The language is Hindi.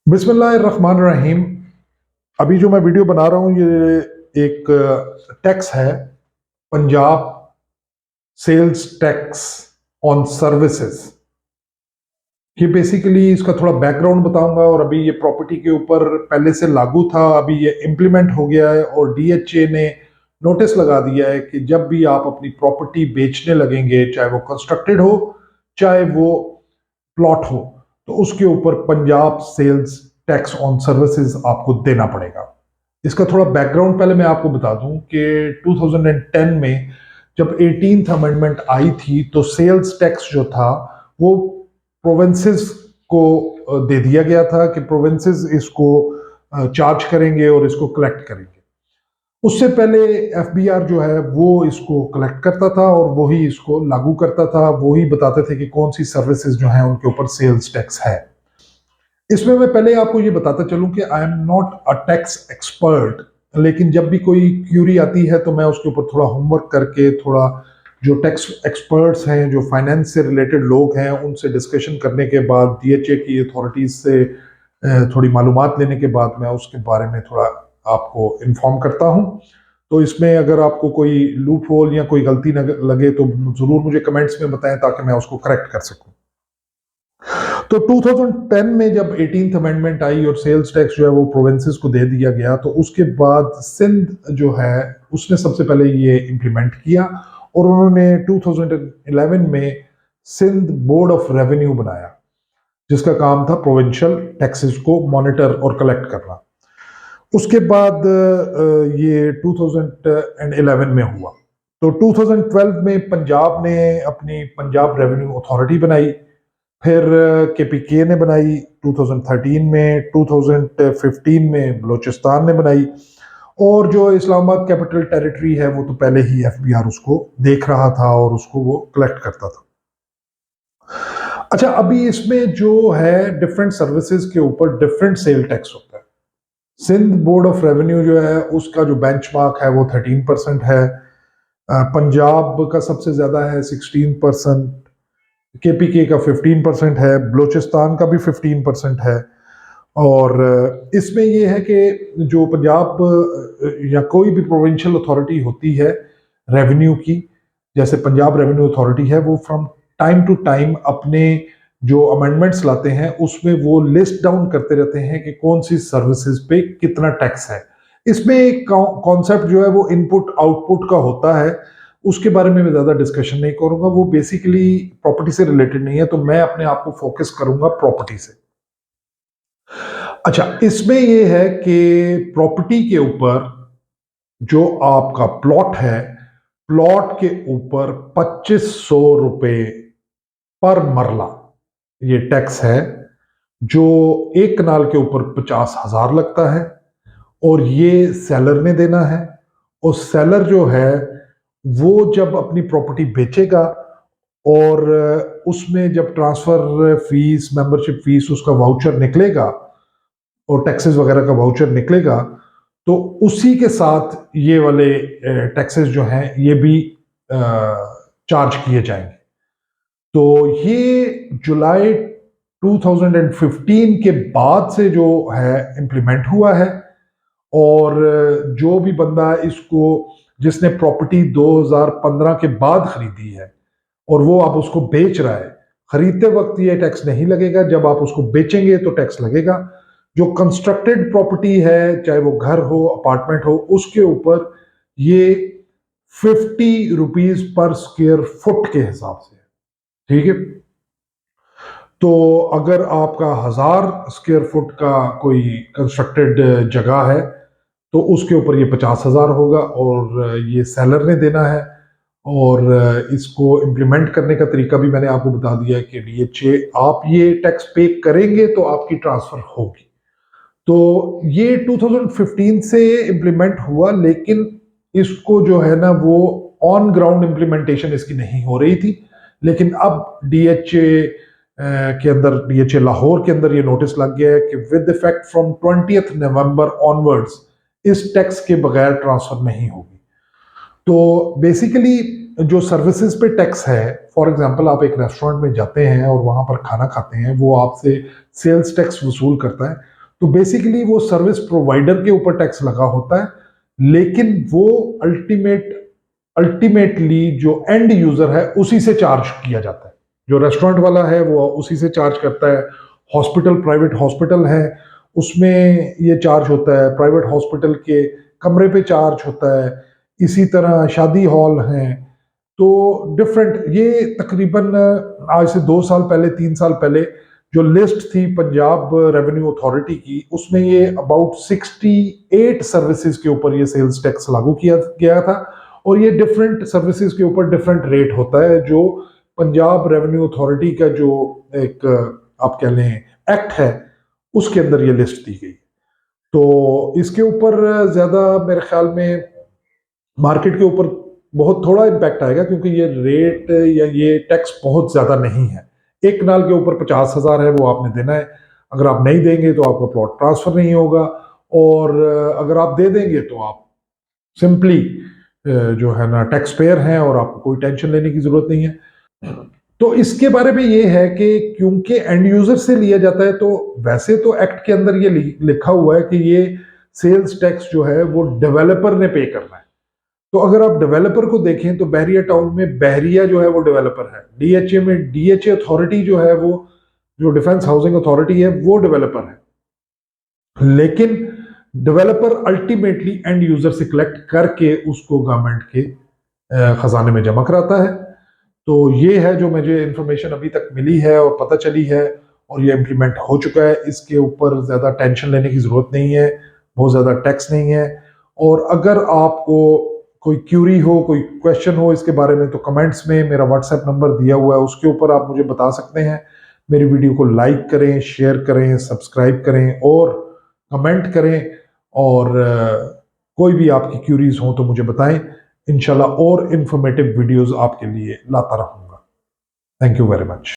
बिस्मिल्लाहिर्रहमानिर्रहीम। अभी जो मैं वीडियो बना रहा हूँ ये एक टैक्स है, Punjab sales tax on services. ये बेसिकली इसका थोड़ा बैकग्राउंड बताऊंगा और अभी ये प्रॉपर्टी के ऊपर पहले से लागू था, अभी ये इम्प्लीमेंट हो गया है और डीएचए ने नोटिस लगा दिया है कि जब भी आप अपनी प्रॉपर्टी बेचने लगेंगे, चाहे वो कंस्ट्रक्टेड हो चाहे वो प्लॉट हो, तो उसके ऊपर Punjab sales tax on services आपको देना पड़ेगा। इसका थोड़ा बैकग्राउंड पहले मैं आपको बता दूं कि 2010 में जब 18th अमेंडमेंट आई थी तो सेल्स टैक्स जो था वो प्रोविंसेस को दे दिया गया था कि प्रोविंसेस इसको चार्ज करेंगे और इसको कलेक्ट करेंगे। उससे पहले एफबीआर जो है वो इसको कलेक्ट करता था और वही इसको लागू करता था, वही बताते थे कि कौन सी सर्विसेज जो है उनके ऊपर सेल्स टैक्स है। इसमें मैं पहले आपको ये बताता चलूं कि I am not a tax expert, लेकिन जब भी कोई क्यूरी आती है तो मैं उसके ऊपर थोड़ा होमवर्क करके, थोड़ा जो टैक्स एक्सपर्ट्स हैं, जो फाइनेंस से रिलेटेड लोग हैं, उनसे डिस्कशन करने के बाद, डीएचए की अथॉरिटीज से थोड़ी मालूमात लेने के बाद मैं उसके बारे में थोड़ा आपको इन्फॉर्म करता हूं। तो इसमें अगर आपको कोई लूप होल या कोई गलती लगे तो जरूर मुझे कमेंट्स में बताएं ताकि मैं उसको करेक्ट कर सकूं। तो 2010 में जब 18th अमेंडमेंट आई और सेल्स टैक्स जो है वो प्रोविंसेस को दे दिया गया, तो उसके बाद सिंध जो है उसने सबसे पहले ये इंप्लीमेंट किया और उन्होंने 2011 में सिंध बोर्ड ऑफ रेवेन्यू बनाया, जिसका काम था प्रोविंशियल टैक्सेस को मॉनिटर और कलेक्ट करना। उसके बाद ये 2011 में हुआ। तो 2012 में पंजाब ने अपनी पंजाब रेवेन्यू अथॉरिटी बनाई, फिर केपीके ने बनाई 2013 में, 2015 में बलोचिस्तान ने बनाई, और जो इस्लामाबाद कैपिटल टेरिटरी है वो तो पहले ही एफबीआर उसको देख रहा था और उसको वो कलेक्ट करता था। अच्छा, अभी इसमें जो है डिफरेंट सर्विसेज के ऊपर डिफरेंट सेल टैक्स होता है। सिंध बोर्ड ऑफ रेवेन्यू जो है उसका जो बेंचमार्क है वो 13% है, पंजाब का सबसे ज्यादा है 16%, केपीके का 15% है, बलोचिस्तान का भी 15% है। और इसमें यह है कि जो पंजाब या कोई भी प्रोविंशियल अथॉरिटी होती है रेवेन्यू की, जैसे पंजाब रेवेन्यू अथॉरिटी है, वो फ्रॉम टाइम टू टाइम अपने जो अमेंडमेंट्स लाते हैं उसमें वो लिस्ट डाउन करते रहते हैं कि कौन सी सर्विसेज पे कितना टैक्स है। इसमें एक कॉन्सेप्ट जो है वो इनपुट आउटपुट का होता है, उसके बारे में मैं ज्यादा डिस्कशन नहीं करूंगा, वो बेसिकली प्रॉपर्टी से रिलेटेड नहीं है, तो मैं अपने आप को फोकस करूंगा प्रॉपर्टी से। अच्छा, इसमें यह है कि प्रॉपर्टी के ऊपर जो आपका प्लॉट है, प्लॉट के ऊपर 2500 रुपए पर मरला ये टैक्स है, जो एक कनाल के ऊपर 50,000 लगता है और ये सेलर ने देना है। और सेलर जो है वो जब अपनी प्रॉपर्टी बेचेगा और उसमें जब ट्रांसफर फीस, मेंबरशिप फीस, उसका वाउचर निकलेगा और टैक्सेस वगैरह का वाउचर निकलेगा, तो उसी के साथ ये वाले टैक्सेस जो हैं ये भी चार्ज किए जाएंगे। तो ये जुलाई 2015 के बाद से जो है इंप्लीमेंट हुआ है, और जो भी बंदा इसको, जिसने प्रॉपर्टी 2015 के बाद खरीदी है और वो आप उसको बेच रहा है, खरीदते वक्त ये टैक्स नहीं लगेगा, जब आप उसको बेचेंगे तो टैक्स लगेगा। जो कंस्ट्रक्टेड प्रॉपर्टी है, चाहे वो घर हो, अपार्टमेंट हो, उसके ऊपर ये 50 रुपीज पर स्क्वायर फुट के हिसाब से, ठीक है। तो अगर आपका 1000 स्क्वायर फुट का कोई कंस्ट्रक्टेड जगह है तो उसके ऊपर ये 50,000 होगा और ये सेलर ने देना है। और इसको इम्प्लीमेंट करने का तरीका भी मैंने आपको बता दिया है कि डीएचए, आप ये टैक्स पे करेंगे तो आपकी ट्रांसफर होगी। तो ये 2015 से इम्प्लीमेंट हुआ, लेकिन इसको जो है ना वो ऑन ग्राउंड इम्प्लीमेंटेशन इसकी नहीं हो रही थी। लेकिन अब डीएचए के अंदर, डीएचए लाहौर के अंदर ये नोटिस लग गया है कि with effect from 20 November onwards इस टैक्स के बगैर ट्रांसफर नहीं होगी। तो बेसिकली जो सर्विसेज पे टैक्स है, फॉर एग्जांपल आप एक रेस्टोरेंट में जाते हैं और वहां पर खाना खाते हैं, वो आपसे सेल्स टैक्स वसूल करता है। तो बेसिकली वो सर्विस प्रोवाइडर के ऊपर टैक्स लगा होता है, लेकिन वो अल्टीमेटली जो एंड यूजर है उसी से चार्ज किया जाता है। जो रेस्टोरेंट वाला है वो उसी से चार्ज करता है। हॉस्पिटल, प्राइवेट हॉस्पिटल है, उसमें ये चार्ज होता है, प्राइवेट हॉस्पिटल के कमरे पे चार्ज होता है। इसी तरह शादी हॉल हैं, तो डिफरेंट, ये तकरीबन आज से 2 साल पहले, 3 साल पहले जो लिस्ट थी पंजाब रेवेन्यू अथॉरिटी की, उसमें ये अबाउट 68 सर्विसेज के ऊपर ये सेल्स टैक्स लागू किया गया था। और ये डिफरेंट सर्विसेज के ऊपर डिफरेंट रेट होता है। जो पंजाब रेवेन्यू अथॉरिटी का जो एक आप कह लें एक्ट है, उसके अंदर ये लिस्ट दी गई। तो इसके ऊपर ज्यादा मेरे ख्याल में मार्केट के ऊपर बहुत थोड़ा इम्पैक्ट आएगा, क्योंकि ये रेट या ये टैक्स बहुत ज्यादा नहीं है। एक नाल के ऊपर 50,000 है, वो आपने देना है। अगर आप नहीं देंगे तो आपका प्लॉट ट्रांसफर नहीं होगा, और अगर आप दे देंगे तो आप सिंपली जो है ना टैक्स पेयर हैं, और आपको कोई टेंशन लेने की जरूरत नहीं है। तो इसके बारे में ये है कि क्योंकि एंड यूजर से लिया जाता है, तो वैसे तो एक्ट के अंदर ये लिखा हुआ है कि ये सेल्स टैक्स जो है वो डेवलपर ने पे करना है। तो अगर आप डेवलपर को देखें तो बहरिया टाउन में बहरिया जो है वो डेवलपर है, डीएचए में डीएचए अथॉरिटी जो है वो, जो डिफेंस हाउसिंग अथॉरिटी है, वो डेवलपर है। लेकिन डेवलपर अल्टीमेटली एंड यूजर से कलेक्ट करके उसको गवर्नमेंट के खजाने में जमा कराता है। तो ये है जो मुझे इंफॉर्मेशन अभी तक मिली है और पता चली है, और ये इम्प्लीमेंट हो चुका है। इसके ऊपर ज्यादा टेंशन लेने की जरूरत नहीं है, बहुत ज्यादा टैक्स नहीं है। और अगर आपको कोई क्यूरी हो, कोई क्वेश्चन हो इसके बारे में, तो कमेंट्स में मेरा व्हाट्सएप नंबर दिया हुआ है, उसके ऊपर आप मुझे बता सकते हैं। मेरी वीडियो को लाइक करें, शेयर करें, सब्सक्राइब करें और कमेंट करें। और कोई भी आपकी क्यूरीज हो तो मुझे बताएं। इंशाल्लाह और इंफॉर्मेटिव वीडियोस आपके लिए लाता रहूंगा। Thank you very much.